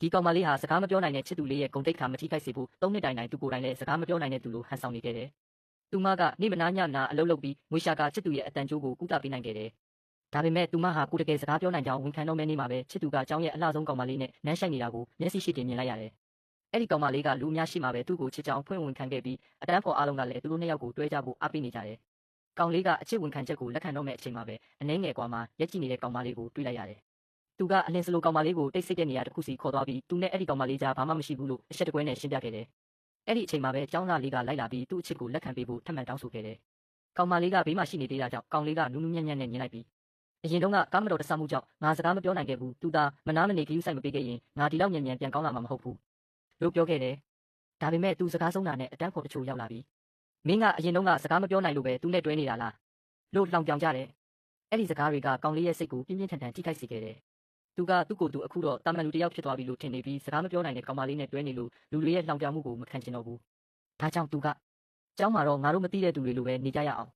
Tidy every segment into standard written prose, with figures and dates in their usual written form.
ဒီကောင်မလေးဟာစကားမပြောနိုင်တဲ့ချစ်သူလေးရဲ့ဂုဏ်သိက္ခာမထိခိုက်စေဖို့3နှစ်တိုင်သူကိုယ်တိုင်လည်းစကားမပြောနိုင်တဲ့သူလိုဟန်ဆောင်နေခဲ့တယ်။သူမကနေ့မနာညနာအလုပ်လုပ်ပြီးငွေရှာကချစ်သူရဲ့အတန်ကျိုးကိုကုသပေးနိုင်ခဲ့တယ်။ဒါပေမဲ့သူမဟာကိုတကယ်စကားပြောနိုင်ကြောင်းဝန်ခံတော့မဲနေမှာပဲချစ်သူကအကြောင်းရဲ့အလှဆုံးကောင်မလေးနဲ့နမ်းရှိုက်နေတာကိုမျက်စိရှိတင်မြင်လိုက်ရတယ်။အဲ့ဒီကောင်မလေးကလူအများရှိမှာပဲသူ့ကိုချစ်ကြောင်းဖွင့်ဝန်ခံခဲ့ပြီးအတန်းဖော်အားလုံးကလည်းသူတို့နှစ်ယောက်ကိုတွဲကြဖို့အားပေးနေကြတယ်။ကောင်လေးကအချစ်ဝန်ခံချက်ကိုလက်ခံတော့မဲ့အချိန်မှာပဲအနှဲငယ်ကွာမှာရက်ကြည့်နေတဲ့ကောင်မလေးကိုတွေ့လိုက်ရတယ်။သူကအလင်းစလိုကောင်မလေးကိုတိတ်ဆိတ်တဲ့နေရာတစ်ခုစီခေါ်သွားပြီးသူနဲ့အဲ့ဒီကောင်မလေးကြားဘာမှမရှိဘူးလို့အချက်တကွဲနဲ့ရှင်းပြခဲ့တယ်။အဲ့ဒီအချိန်မှာပဲကျောင်းသားလေးကလိုက်လာပြီးသူ့အချစ်ကိုလက်ခံပေးဖို့ထပ်မံတောင်းဆိုခဲ့တယ်။ကောင်မလေးကဘေးမှာရှိနေသေးတာကြောင့်ကောင်လေးကနူးနူးညံ့ညံ့နဲ့မြင်လိုက်ပြီးအရင်တုန်းကကားမတော်တဆမှုကြောင့်ငါစကားမပြောနိုင်ခဲ့ဘူး။သူသာမနာမနေခရူးဆိုင်မပေးခဲ့ရင်ငါဒီလောက်ညံ့ညံ့ပြန်ကောင်းလာမှာမဟုတ်ဘူးလို့ပြောခဲ့တယ်။ဒါပေမဲ့သူစကားဆုံးတာနဲ့အတန်းဖော်တချို့ရောက်လာပြီးမင်းကအရင်တုန်းကစကားမပြောနိုင်လို့ပဲသူနဲ့တွဲနေတာလားလို့လှောင်ပြောင်ကြတယ်။အဲ့ဒီစကားတွေကကောင်လေးရဲ့စိတ်ကိုပြင်းပြင်းထန်ထန်ထိခိုက်စေခဲ့တယ်။သူကသူ့ကိုယ်သူအခုတော့တာမန်လူတစ်ယောက်ဖြစ်သွားပြီလို့ထင်နေပြီးစကားမပြောနိုင်တဲ့ကောင်မလေးနဲ့တွဲနေလို့လူတွေရဲ့လှောင်ပြောင်မှုကိုမခံချင်တော့ဘူး။ဒါကြောင့်သူကကျောင်းမှာတော့ငါတို့မသိတဲ့သူတွေလိုပဲနေကြရအောင်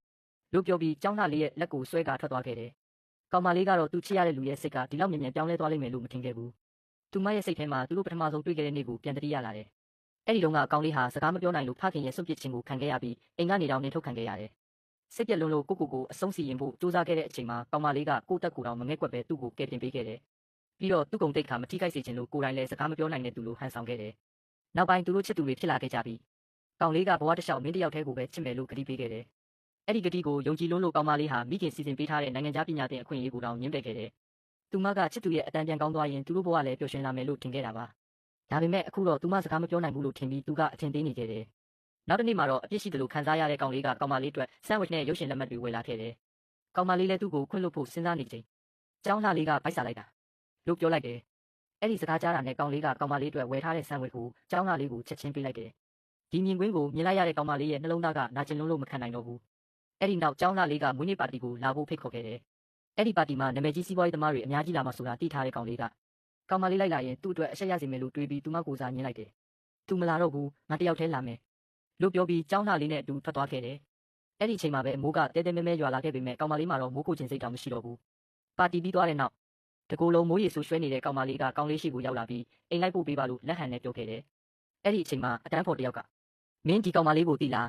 လို့ပြောပြီးကျောင်းသားလေးရဲ့လက်ကိုဆွဲကာထွက်သွားခဲ့တယ်။ကောင်မလေးကတော့သူချစ်ရတဲ့လူရဲ့စိတ်ကဒီလောက်မြန်မြန်ပြောင်းလဲသွားလိမ့်မယ်လို့မထင်ခဲ့ဘူး။သူမရဲ့စိတ်ထဲမှာသူတို့ပထမဆုံးတွေ့ခဲ့တဲ့နေ့ကိုပြန်တတိယလာတယ်။အဲ့ဒီတုန်းကကောင်လေးဟာစကားမပြောနိုင်လို့ဖခင်ရဲ့စွန့်ပစ်ခြင်းကိုခံခဲ့ရပြီးအိမ်ကနေတောင်နှင်ထုတ်ခံခဲ့ရတယ်။စိတ်ပြက်လွန်းလို့ကိုအဆုံးစီရင်ဖို့စူးစမ်းခဲ့တဲ့အချိန်မှာကောင်မလေးကကိုတက်ကိုတောင်မငဲ့ကွက်ပဲသူ့ကိုကယ်တင်ပေးခဲ့တယ်။ပြီးတော့သူ့ဂုဏ်သိက္ခာမထိခိုက်စေချင်လို့ကိုယ်တိုင်လည်းစကားမပြောနိုင်တဲ့သူလိုဟန်ဆောင်ခဲ့တယ်။နောက်ပိုင်းသူတို့ချစ်သူတွေဖြစ်လာခဲ့ကြပြီးကောင်လေးကဘဝတစ်လျှောက်မင်းတစ်ယောက်တည်းကိုပဲချစ်မယ်လို့ကတိပေးခဲ့တယ်။အဲ့ဒီကတိကိုယုံကြည်လွန်းလို့ကောင်မလေးဟာမိခင်စီစဉ်ပေးထားတဲ့နိုင်ငံခြားပညာသင်အခွင့်အရေးကိုတောင်ညှင်းပယ်ခဲ့တယ်။သူမကချစ်သူရဲ့အတန်ပြန်ကောင်းသွားရင်သူတို့ဘဝလည်းပျော်ရွှင်လာမယ်လို့ထင်ခဲ့တာပါ။ဒါပေမဲ့အခုတော့သူမစကားမပြောနိုင်ဘူးလို့ထင်ပြီးသူကအထင်သေးနေခဲ့တယ်။နောက်တစ်နေ့မှာတော့အပြစ်ရှိတယ်လို့ခံစားရတဲ့ကောင်လေးကကောင်မလေးအတွက်ဆန်ဝစ်နဲ့ရုပ်ရှင်လက်မှတ်တွေဝယ်လာခဲ့တယ်။ကောင်မလေးလည်းသူ့ကိုခွင့်လွှတ်ဖို့စဉ်းစားနေချိန်ကျောင်းသားလေးကဗိုက်စာလိုက်တာလို့ပြောလိုက်တယ်။အဲ့ဒီစကားကြားတာနဲ့ကောင်လေးကကောင်မလေးအတွက်ဝယ်ထားတဲ့ဆန်ဝစ်ကိုကျောင်းသားလေးကိုချက်ချင်းပေးလိုက်တယ်။ဒီမြင်ကွင်းကိုမြင်လိုက်ရတဲ့ကောင်မလေးရဲ့နှလုံးသားကနာကျင်လွန်းလို့မခံနိုင်တော့ဘူး။အဲ့ဒီနောက်ကျောင်းသားလေးကမွေးနေ့ပါတီကိုလာဖို့ဖိတ်ခေါ်ခဲ့တယ်။အဲ့ဒီပါတီမှာနာမည်ကြီးစီးပွားရေးသမားတွေအများကြီးလာမှဆိုတာသိထားတဲ့ကောင်လေးကကောင်မလေးလိုက်လာရင်သူ့အတွက်အဆက်ရစီမယ်လို့တွေးပြီးသူမကိုစားညှင်းလိုက်တယ်။သူမလာတော့ဘူးငါတယောက်တည်းလာမယ်လို့ပြောပြီးကျောင်းသားလေးနဲ့အတူထွက်သွားခဲ့တယ်။အဲ့ဒီအချိန်မှာပဲမိုးကတဲတဲမဲမဲရွာလာခဲ့ပေမဲ့ကောင်မလေးမှာတော့မိုးကိုခြင်းစိတ်တောင်မရှိတော့ဘူး။ပါတီပြီးသွားတဲ့နောက်တကူလုံးမိုးရေဆူရွှဲနေတဲ့ကောင်မလေးကကောင်လေးရှိကိုရောက်လာပြီးအိမ်လိုက်ပို့ပေးပါလို့လက်ဟန်နဲ့ပြောခဲ့တယ်။အဲ့ဒီအချိန်မှာအတန်းဖော်တယောက်ကမင်းဒီကောင်မလေးကိုသိလား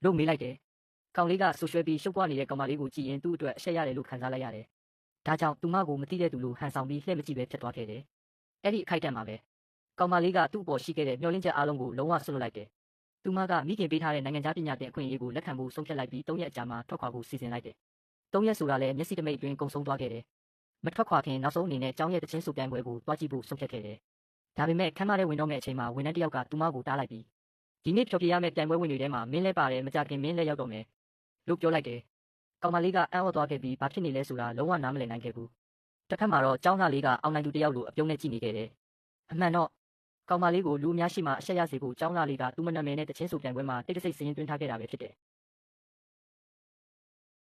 လို့မေးလိုက်တယ်။ကောင်လေးကဆူရွှဲပြီးရှုပ်ပွားနေတဲ့ကောင်မလေးကိုကြည့်ရင်သူ့အတွက်အဆက်ရတယ်လို့ခံစားလိုက်ရတယ်။ဒါကြောင့်သူမကိုမသိတဲ့သူလိုဟန်ဆောင်ပြီးလှည့်မကြည့်ပဲဖြစ်သွားခဲ့တယ်။အဲ့ဒီအခိုက်အတန့်မှာပဲကောင်မလေးကသူ့အပေါ်ရှိခဲ့တဲ့မျှော်လင့်ချက်အားလုံးကိုလုံးဝဆွတ်လွတ်လိုက်တယ်။သူမကမိခင်ပေးထားတဲ့နိုင်ငံခြားပညာသင်အခွင့်အရေးကိုလက်ခံဖို့ဆုံးဖြတ်လိုက်ပြီး3ရက်အကြာမှာထွက်ခွာဖို့စီစဉ်လိုက်တယ်။3ရက်ဆိုတာလည်းမျက်စိတမိတ်အတွင်းကုန်ဆုံးသွားခဲ့တယ်။မထွက်ခွာခင်နောက်ဆုံးအနေနဲ့ကျောင်းရဲ့တချင်းစုပြိုင်ပွဲကိုတွားကြည့်ဖို့ဆုံးဖြတ်ခဲ့တယ်။ဒါပေမဲ့ခမ်းမထဲဝင်တော့မယ့်အချိန်မှာဝန်ထမ်းတစ်ယောက်ကသူမကိုတားလိုက်ပြီးဒီနေ့ဖြောပြရမယ့်ပြိုင်ပွဲဝင်တွေထဲမှာမင်းလဲပါတယ်မကြခင်မင်းလဲရောက်တော့မယ်လို့ပြောလိုက်တယ်။ကောင်မလေးကအံ့ဩသွားခဲ့ပြီးဘာဖြစ်နေလဲဆိုတာလုံးဝနားမလည်နိုင်ခဲ့ဘူး။တစ်ဖက်မှာတော့ကျောင်းသားလေးကအောင်နိုင်သူတယောက်လိုအပြုံးနဲ့ကြည့်နေခဲ့တယ်။အမှန်တော့ကောင်မလေးကိုလူအများရှိမှအဆက်ရစေဖို့ကျောင်းသားလေးကသူ့မနာမည်နဲ့တချင်းစုပြိုင်ပွဲမှာတိတ်တဆိတ်စည်ရင်သွင်းထားခဲ့တာပဲဖြစ်တယ်။